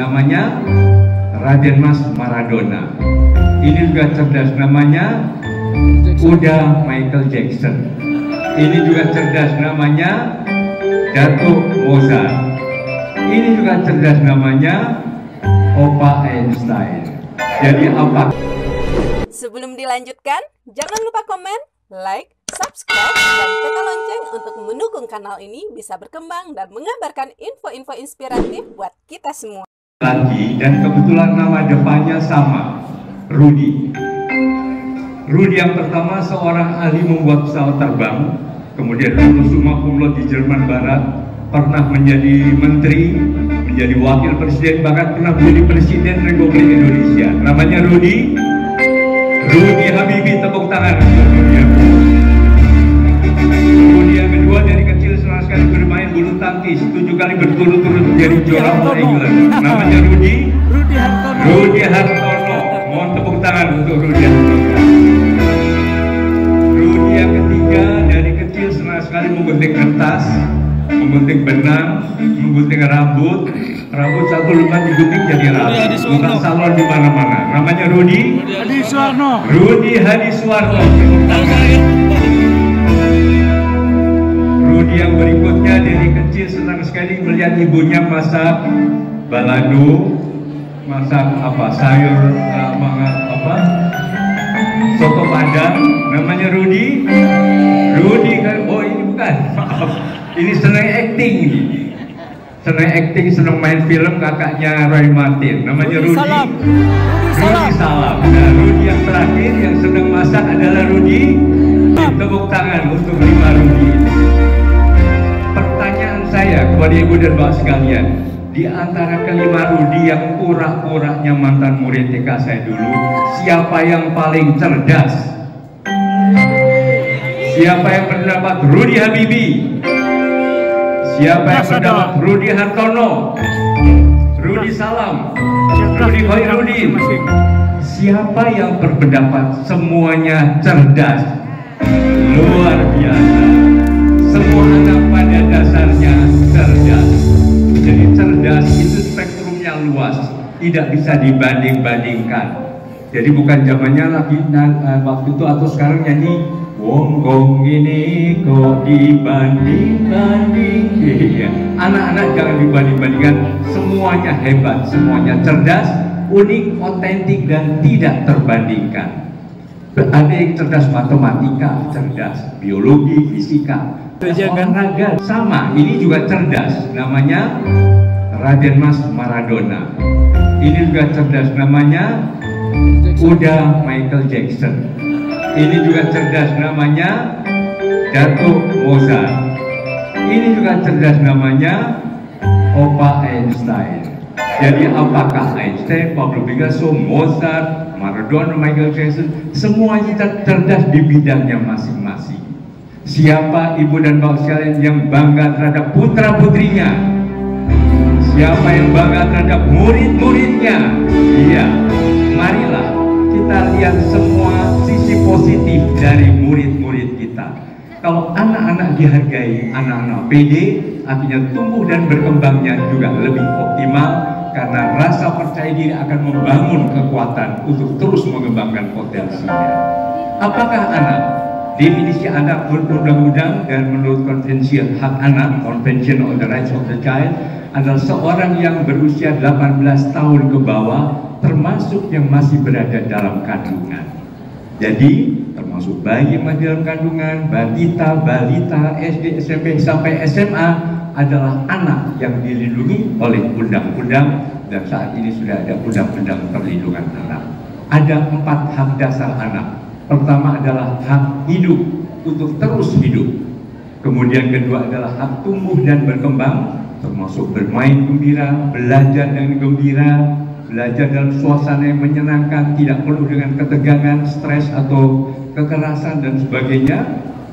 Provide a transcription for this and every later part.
namanya Raden Mas Maradona. Ini juga cerdas, namanya udah Michael Jackson. Ini juga cerdas, namanya Datuk Mozart. Ini juga cerdas, namanya Opa Einstein. Jadi apa? Sebelum dilanjutkan, jangan lupa komen, like, subscribe, dan tekan lonceng untuk mendukung kanal ini bisa berkembang dan mengabarkan info-info inspiratif buat kita semua. Lagi, dan kebetulan nama depannya sama, Rudy. Rudy yang pertama seorang ahli membuat pesawat terbang, kemudian lulus summa cum laude di Jerman Barat, pernah menjadi menteri, menjadi wakil presiden, bahkan pernah menjadi presiden Republik Indonesia. Namanya Rudy Habibie, tepuk tangan untuk Rudy. Rudy yang kedua dari kecil senang sekali bermain bulu tangkis, 7 kali berturut-turut menjadi juara All England. Namanya Rudy Hartono. Mohon tepuk tangan untuk Rudy Hartono. Rudy yang ketiga dari kecil senang sekali menggunting kertas, menggunting benang, menggunting rambut satu lembar digunting jadi rapi, bukan salon di mana-mana. Namanya Rudy Hadisuwarno. Rudy yang berikutnya dari kecil senang sekali melihat ibunya masak balado, masak sayur, soto padang. Namanya Rudy kan, oh ini bukan, ini senang acting ini. Senang main film, kakaknya Roy Martin. Namanya Rudy Salam. Nah, Rudy yang terakhir yang sedang masak adalah Rudy. Tepuk tangan untuk 5 Rudy. Pertanyaan saya kepada ibu dan bapak sekalian, di antara kelima Rudy yang pura-puranya mantan murid TK saya dulu, siapa yang paling cerdas? Siapa yang berpendapat Rudy Habibie? Siapa yang berpendapat Rudy Hartono? Rudy Salam? Rudy Khairuddin? Siapa yang berpendapat semuanya cerdas? Luar biasa. Semua anak pada dasarnya cerdas. Jadi cerdas itu spektrumnya luas, tidak bisa dibanding-bandingkan. Jadi bukan zamannya lagi waktu itu atau sekarang nyanyi wong gong ini kok dibanding-banding. Anak-anak jangan dibanding-bandingkan, semuanya hebat, semuanya cerdas, unik, otentik, dan tidak terbandingkan. Ada yang cerdas matematika, cerdas biologi, fisika, olahraga sama, ini juga cerdas, namanya Raden Mas Maradona. Ini juga cerdas, namanya udah Michael Jackson. Ini juga cerdas, namanya Datuk Mozart. Ini juga cerdas, namanya Opa Einstein. Jadi apakah Einstein, Pablo Picasso, Mozart, Maradona, Michael Jackson, semuanya cerdas di bidangnya masing-masing. Siapa ibu dan bapak sekalian yang bangga terhadap putra-putrinya? Siapa yang bangga terhadap murid-muridnya? Iya, marilah kita lihat semua sisi positif dari murid-murid kita. Kalau anak-anak dihargai, anak-anak pede, artinya tumbuh dan berkembangnya juga lebih optimal, karena rasa percaya diri akan membangun kekuatan untuk terus mengembangkan potensinya. Apakah anak? Definisi anak menurut undang-undang dan menurut konvensi hak anak, Convention on the Rights of the Child, adalah seorang yang berusia 18 tahun ke bawah, termasuk yang masih berada dalam kandungan. Jadi termasuk bayi yang masih dalam kandungan, balita, SD, SMP sampai SMA adalah anak yang dilindungi oleh undang-undang, dan saat ini sudah ada undang-undang perlindungan anak. Ada 4 hak dasar anak. Pertama adalah hak hidup, untuk terus hidup. Kemudian kedua adalah hak tumbuh dan berkembang, termasuk bermain gembira, belajar dengan gembira, belajar dalam suasana yang menyenangkan, tidak perlu dengan ketegangan, stres atau kekerasan dan sebagainya.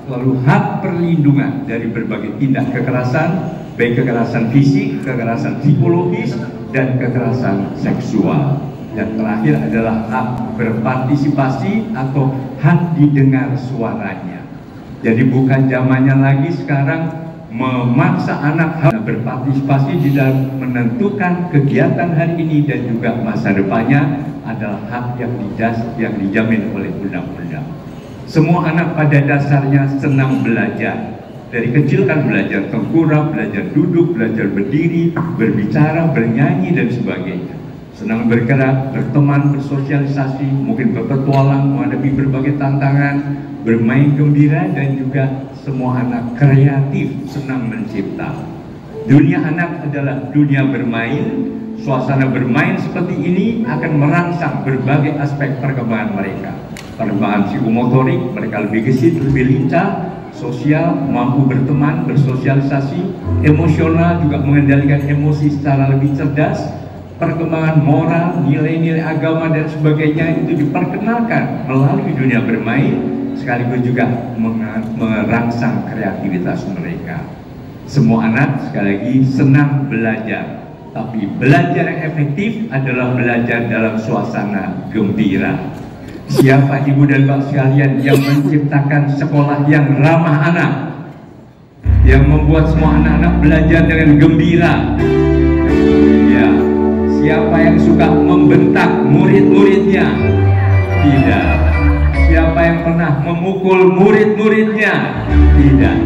Lalu hak perlindungan dari berbagai tindak kekerasan, baik kekerasan fisik, kekerasan psikologis, dan kekerasan seksual. Dan terakhir adalah hak berpartisipasi atau hak didengar suaranya. Jadi bukan zamannya lagi sekarang memaksa anak harus berpartisipasi di dalam menentukan kegiatan hari ini dan juga masa depannya adalah hak yang dijamin oleh undang-undang. Semua anak pada dasarnya senang belajar. Dari kecil kan belajar tengkurap, belajar duduk, belajar berdiri, berbicara, bernyanyi, dan sebagainya. Senang bergerak, berteman, bersosialisasi, mungkin berpetualang, menghadapi berbagai tantangan, bermain gembira, dan juga semua anak kreatif, senang mencipta. Dunia anak adalah dunia bermain. Suasana bermain seperti ini akan merangsang berbagai aspek perkembangan mereka. Perkembangan psikomotorik, mereka lebih gesit, lebih lincah, sosial, mampu berteman, bersosialisasi, emosional, juga mengendalikan emosi secara lebih cerdas. Perkembangan moral, nilai-nilai agama, dan sebagainya itu diperkenalkan melalui dunia bermain, sekaligus juga merangsang kreativitas mereka. Semua anak sekali lagi senang belajar, tapi belajar yang efektif adalah belajar dalam suasana gembira. Siapa ibu dan bapak sekalian yang menciptakan sekolah yang ramah anak, yang membuat semua anak-anak belajar dengan gembira? Ya, siapa yang suka membentak murid-muridnya? Tidak. Siapa yang pernah memukul murid-muridnya? Tidak.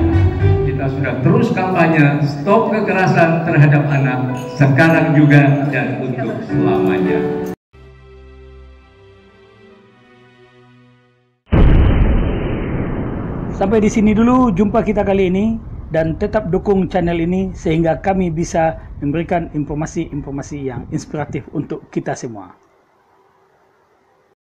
Kita sudah terus kampanye stop kekerasan terhadap anak, sekarang juga dan untuk selamanya. Sampai di sini dulu jumpa kita kali ini, dan tetap dukung channel ini sehingga kami bisa memberikan informasi-informasi yang inspiratif untuk kita semua.